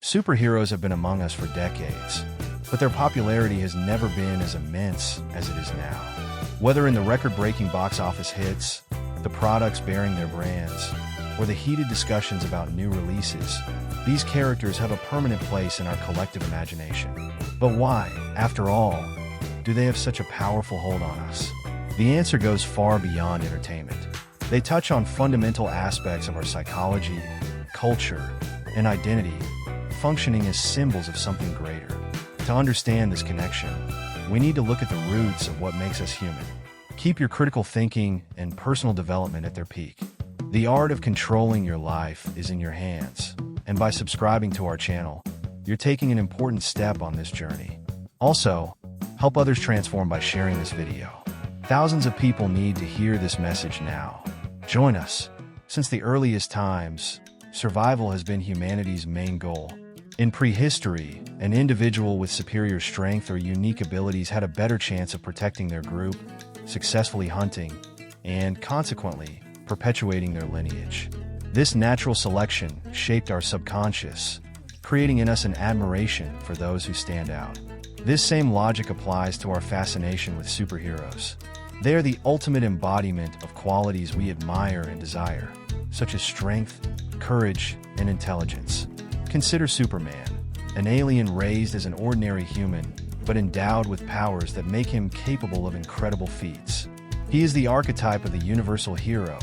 Superheroes have been among us for decades, but their popularity has never been as immense as it is now. Whether in the record-breaking box office hits, the products bearing their brands, or the heated discussions about new releases, these characters have a permanent place in our collective imagination. But why, after all, do they have such a powerful hold on us? The answer goes far beyond entertainment. They touch on fundamental aspects of our psychology, culture, and identity, functioning as symbols of something greater. To understand this connection, we need to look at the roots of what makes us human. Keep your critical thinking and personal development at their peak. The art of controlling your life is in your hands, and by subscribing to our channel, you're taking an important step on this journey. Also, help others transform by sharing this video. Thousands of people need to hear this message now. Join us. Since the earliest times, survival has been humanity's main goal. In prehistory, an individual with superior strength or unique abilities had a better chance of protecting their group, successfully hunting, and consequently, perpetuating their lineage. This natural selection shaped our subconscious, creating in us an admiration for those who stand out. This same logic applies to our fascination with superheroes. They are the ultimate embodiment of qualities we admire and desire, such as strength, courage, and intelligence. Consider Superman, an alien raised as an ordinary human, but endowed with powers that make him capable of incredible feats. He is the archetype of the universal hero,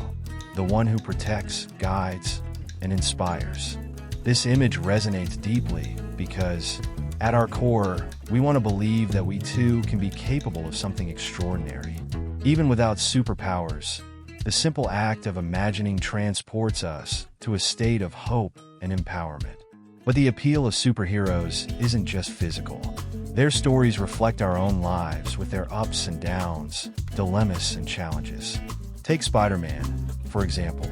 the one who protects, guides, and inspires. This image resonates deeply because, at our core, we want to believe that we too can be capable of something extraordinary. Even without superpowers, the simple act of imagining transports us to a state of hope and empowerment. But the appeal of superheroes isn't just physical. Their stories reflect our own lives with their ups and downs, dilemmas and challenges. Take Spider-Man, for example,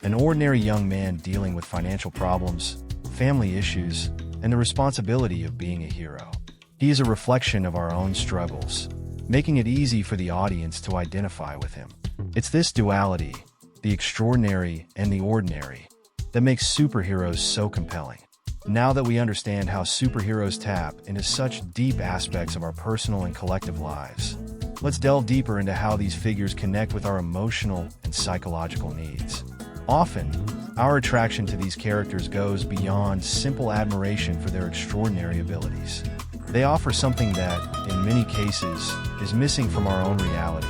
an ordinary young man dealing with financial problems, family issues, and the responsibility of being a hero. He is a reflection of our own struggles, making it easy for the audience to identify with him. It's this duality, the extraordinary and the ordinary, that makes superheroes so compelling. Now that we understand how superheroes tap into such deep aspects of our personal and collective lives, let's delve deeper into how these figures connect with our emotional and psychological needs. Often, our attraction to these characters goes beyond simple admiration for their extraordinary abilities. They offer something that, in many cases, is missing from our own reality,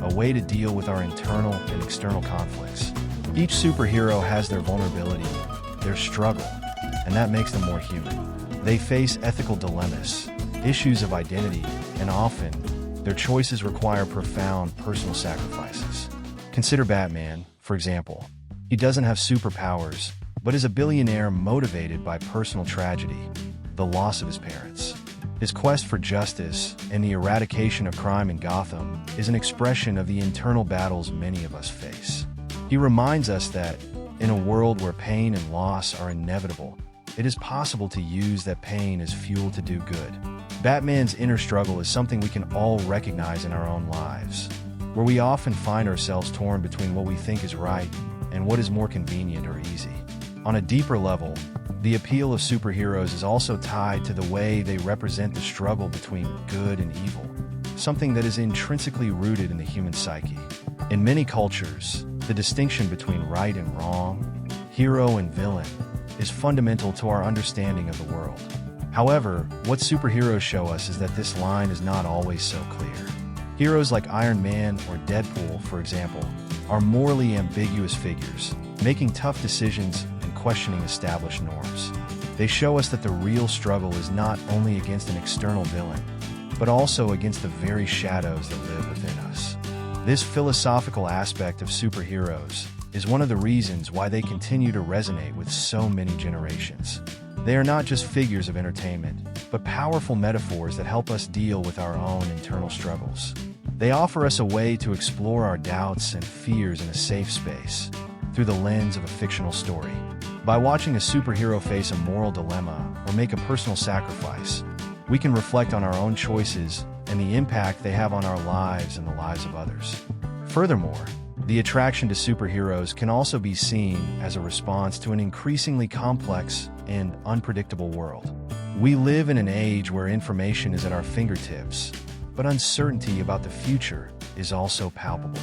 a way to deal with our internal and external conflicts. Each superhero has their vulnerability, their struggle, and that makes them more human. They face ethical dilemmas, issues of identity, and often, their choices require profound personal sacrifices. Consider Batman, for example. He doesn't have superpowers, but is a billionaire motivated by personal tragedy, the loss of his parents. His quest for justice and the eradication of crime in Gotham is an expression of the internal battles many of us face. He reminds us that, in a world where pain and loss are inevitable, it is possible to use that pain as fuel to do good. Batman's inner struggle is something we can all recognize in our own lives, where we often find ourselves torn between what we think is right and what is more convenient or easy. On a deeper level, the appeal of superheroes is also tied to the way they represent the struggle between good and evil, something that is intrinsically rooted in the human psyche. In many cultures, the distinction between right and wrong, hero and villain, is fundamental to our understanding of the world. However, what superheroes show us is that this line is not always so clear. Heroes like Iron Man or Deadpool, for example, are morally ambiguous figures, making tough decisions and questioning established norms. They show us that the real struggle is not only against an external villain, but also against the very shadows that live within us. This philosophical aspect of superheroes is one of the reasons why they continue to resonate with so many generations. They are not just figures of entertainment, but powerful metaphors that help us deal with our own internal struggles. They offer us a way to explore our doubts and fears in a safe space, through the lens of a fictional story. By watching a superhero face a moral dilemma or make a personal sacrifice, we can reflect on our own choices and the impact they have on our lives and the lives of others. Furthermore, The attraction to superheroes can also be seen as a response to an increasingly complex and unpredictable world. We live in an age where information is at our fingertips, but uncertainty about the future is also palpable.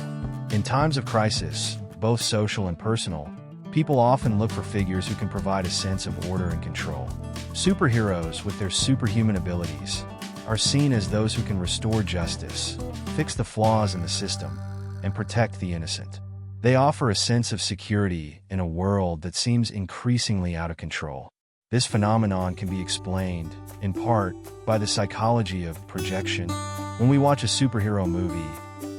In times of crisis, both social and personal, people often look for figures who can provide a sense of order and control. Superheroes, with their superhuman abilities, are seen as those who can restore justice, fix the flaws in the system, and protect the innocent. They offer a sense of security in a world that seems increasingly out of control. This phenomenon can be explained, in part, by the psychology of projection. When we watch a superhero movie,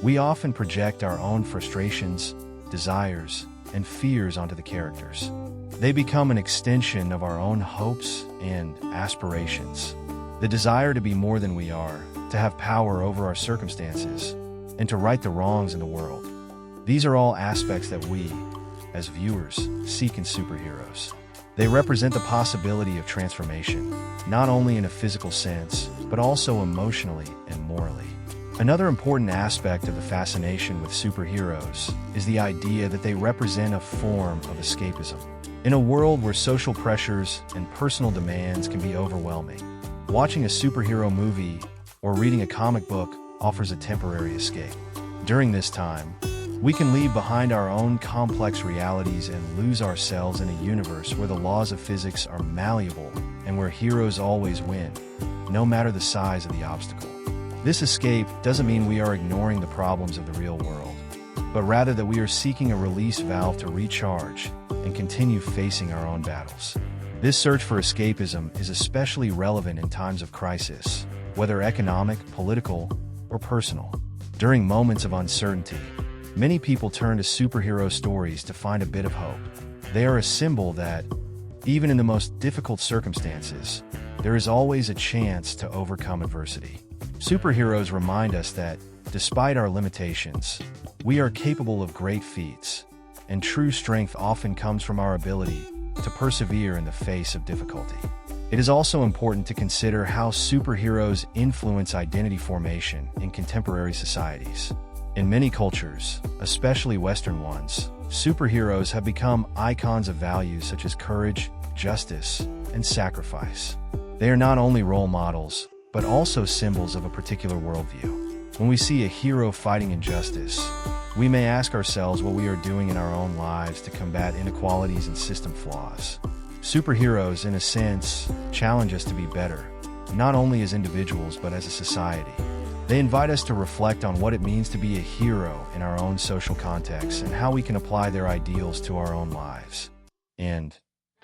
we often project our own frustrations, desires, and fears onto the characters. They become an extension of our own hopes and aspirations. The desire to be more than we are, to have power over our circumstances, and to right the wrongs in the world. These are all aspects that we, as viewers, seek in superheroes. They represent the possibility of transformation, not only in a physical sense, but also emotionally and morally. Another important aspect of the fascination with superheroes is the idea that they represent a form of escapism. In a world where social pressures and personal demands can be overwhelming, watching a superhero movie or reading a comic book offers a temporary escape. During this time, we can leave behind our own complex realities and lose ourselves in a universe where the laws of physics are malleable and where heroes always win, no matter the size of the obstacle. This escape doesn't mean we are ignoring the problems of the real world, but rather that we are seeking a release valve to recharge and continue facing our own battles. This search for escapism is especially relevant in times of crisis, whether economic, political, or personal. During moments of uncertainty, many people turn to superhero stories to find a bit of hope. They are a symbol that, even in the most difficult circumstances, there is always a chance to overcome adversity. Superheroes remind us that, despite our limitations, we are capable of great feats, and true strength often comes from our ability to persevere in the face of difficulty. It is also important to consider how superheroes influence identity formation in contemporary societies. In many cultures, especially Western ones, superheroes have become icons of values such as courage, justice, and sacrifice. They are not only role models, but also symbols of a particular worldview. When we see a hero fighting injustice, we may ask ourselves what we are doing in our own lives to combat inequalities and system flaws. Superheroes, in a sense, challenge us to be better, not only as individuals but as a society. They invite us to reflect on what it means to be a hero in our own social context and how we can apply their ideals to our own lives. And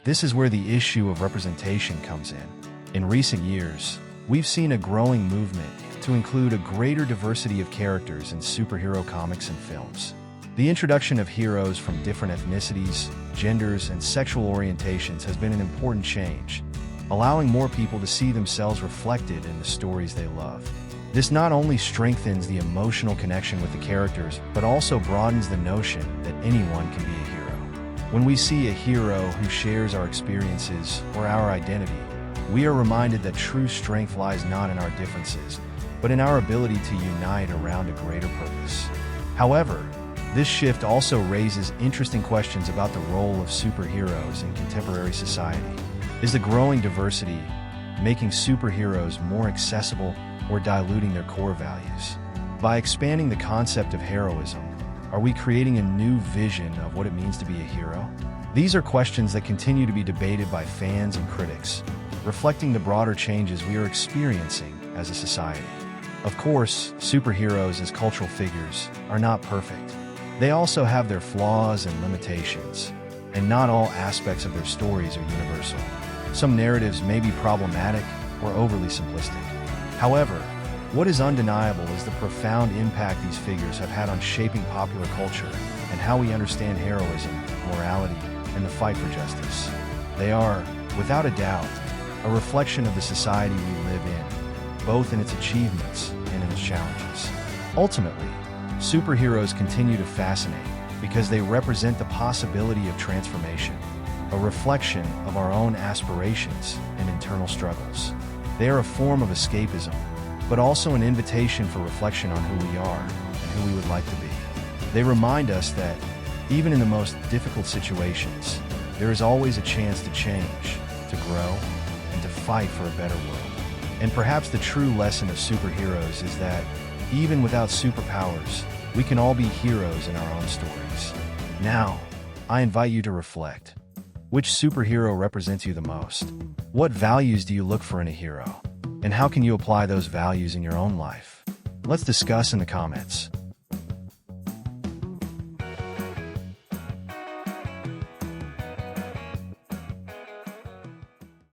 this is where the issue of representation comes in. In recent years, we've seen a growing movement to include a greater diversity of characters in superhero comics and films. The introduction of heroes from different ethnicities, genders, and sexual orientations has been an important change, allowing more people to see themselves reflected in the stories they love. This not only strengthens the emotional connection with the characters, but also broadens the notion that anyone can be a hero. When we see a hero who shares our experiences or our identity, we are reminded that true strength lies not in our differences, but in our ability to unite around a greater purpose. However, this shift also raises interesting questions about the role of superheroes in contemporary society. Is the growing diversity making superheroes more accessible or diluting their core values? By expanding the concept of heroism, are we creating a new vision of what it means to be a hero? These are questions that continue to be debated by fans and critics, reflecting the broader changes we are experiencing as a society. Of course, superheroes as cultural figures are not perfect. They also have their flaws and limitations, and not all aspects of their stories are universal. Some narratives may be problematic or overly simplistic. However, what is undeniable is the profound impact these figures have had on shaping popular culture and how we understand heroism, morality, and the fight for justice. They are, without a doubt, a reflection of the society we live in, both in its achievements and in its challenges. Ultimately, superheroes continue to fascinate because they represent the possibility of transformation, a reflection of our own aspirations and internal struggles. They are a form of escapism, but also an invitation for reflection on who we are and who we would like to be. They remind us that, even in the most difficult situations, there is always a chance to change, to grow, and to fight for a better world. And perhaps the true lesson of superheroes is that, even without superpowers, we can all be heroes in our own stories. Now, I invite you to reflect. Which superhero represents you the most? What values do you look for in a hero? And how can you apply those values in your own life? Let's discuss in the comments.